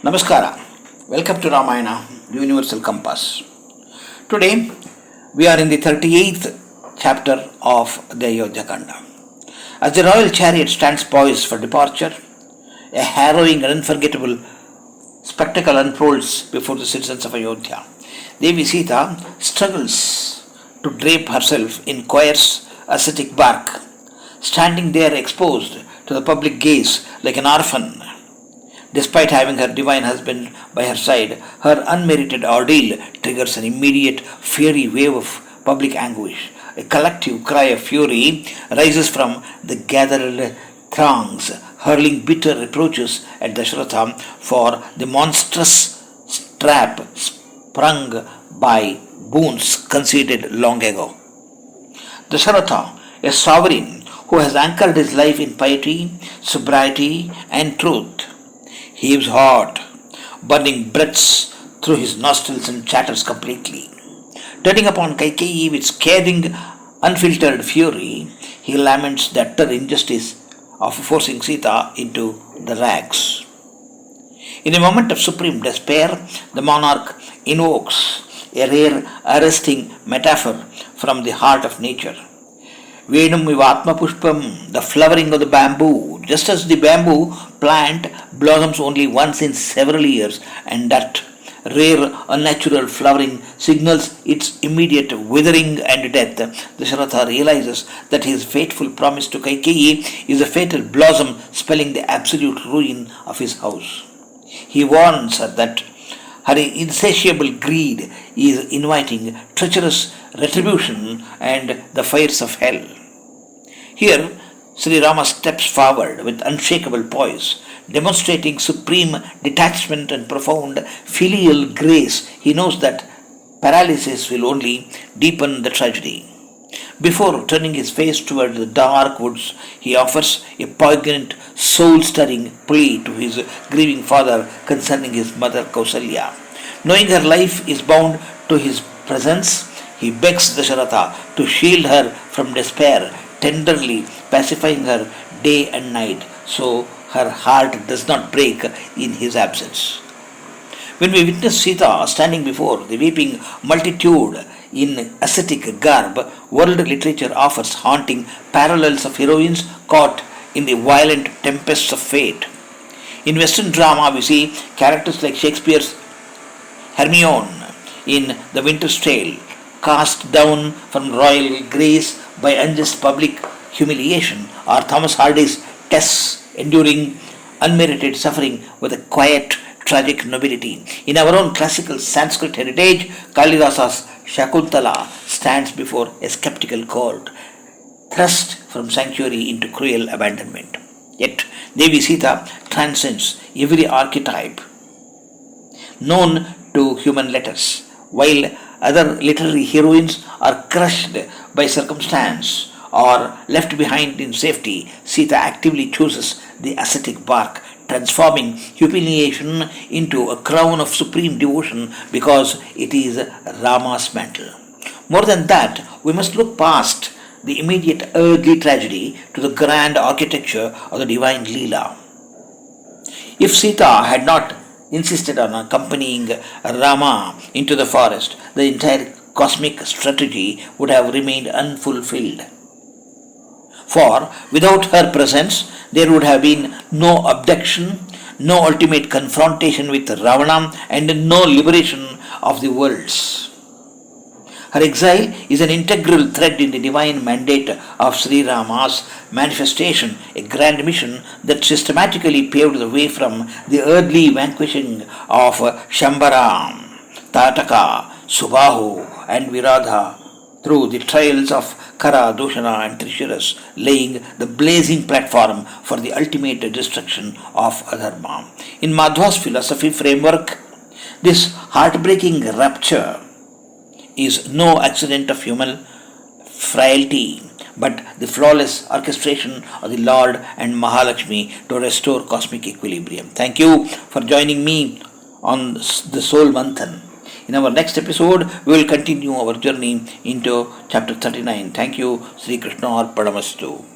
Namaskara. Welcome to Ramayana, Universal Compass. Today we are in the 38th chapter of the Ayodhya Kanda. As the royal chariot stands poised for departure, a harrowing and unforgettable spectacle unfolds before the citizens of Ayodhya. Devi Seetha struggles to drape herself in coarse ascetic bark, standing there exposed to the public gaze like an orphan. Despite having her divine husband by her side, her unmerited ordeal triggers an immediate fiery wave of public anguish. A collective cry of fury rises from the gathered throngs, hurling bitter reproaches at Dasharatha for the monstrous trap sprung by boons conceded long ago. Dasharatha, a sovereign who has anchored his life in piety, sobriety, and truth, heaves hot, burning breaths through his nostrils and chatters completely. Turning upon Kaikeyi with scathing, unfiltered fury, he laments the utter injustice of forcing Seeta into the rags. In a moment of supreme despair, the monarch invokes a rare arresting metaphor from the heart of nature. Veṇumivātmapuṣpam, the flowering of the bamboo. Just as the bamboo plant blossoms only once in several years, and that rare unnatural flowering signals its immediate withering and death, Dasharatha realizes that his fateful promise to Kaikeyi is a fatal blossom spelling the absolute ruin of his house. He warns her that her insatiable greed is inviting treacherous retribution and the fires of hell. Here, Sri Rama steps forward with unshakable poise, demonstrating supreme detachment and profound filial grace. He knows that paralysis will only deepen the tragedy. Before turning his face toward the dark woods, he offers a poignant, soul-stirring plea to his grieving father concerning his mother Kousalya. Knowing her life is bound to his presence, he begs Dasharatha to shield her from despair, tenderly pacifying her day and night, so her heart does not break in his absence. When we witness Seeta standing before the weeping multitude in ascetic garb, world literature offers haunting parallels of heroines caught in the violent tempests of fate. In Western drama, we see characters like Shakespeare's Hermione in The Winter's Tale, cast down from royal grace by unjust public humiliation, or Thomas Hardy's Tess enduring unmerited suffering with a quiet, tragic nobility. In our own classical Sanskrit heritage, Kalidasa's Shakuntala stands before a skeptical court, thrust from sanctuary into cruel abandonment. Yet, Devi Seetha transcends every archetype known to human letters, while other literary heroines are crushed by circumstance or left behind in safety. Seeta actively chooses the ascetic bark, transforming humiliation into a crown of supreme devotion because it is Rama's mantle. More than that, we must look past the immediate earthly tragedy to the grand architecture of the divine Leela. If Seeta had not insisted on accompanying Rama into the forest, the entire cosmic strategy would have remained unfulfilled. For without her presence, there would have been no abduction, no ultimate confrontation with Ravana, and no liberation of the worlds. Her exile is an integral thread in the divine mandate of Sri Rama's manifestation, a grand mission that systematically paved the way from the earthly vanquishing of Shambara, Tataka, Subahu, and Viradha through the trials of Kara, Dushana, and Trishuras, laying the blazing platform for the ultimate destruction of Adharma. In Madhva's philosophy framework, this heartbreaking rupture is no accident of human frailty, but the flawless orchestration of the Lord and Mahalakshmi to restore cosmic equilibrium. Thank you for joining me on the Soul Manthan. In our next episode, we will continue our journey into chapter 39. Thank you. Sri Krishna Arpanamastu.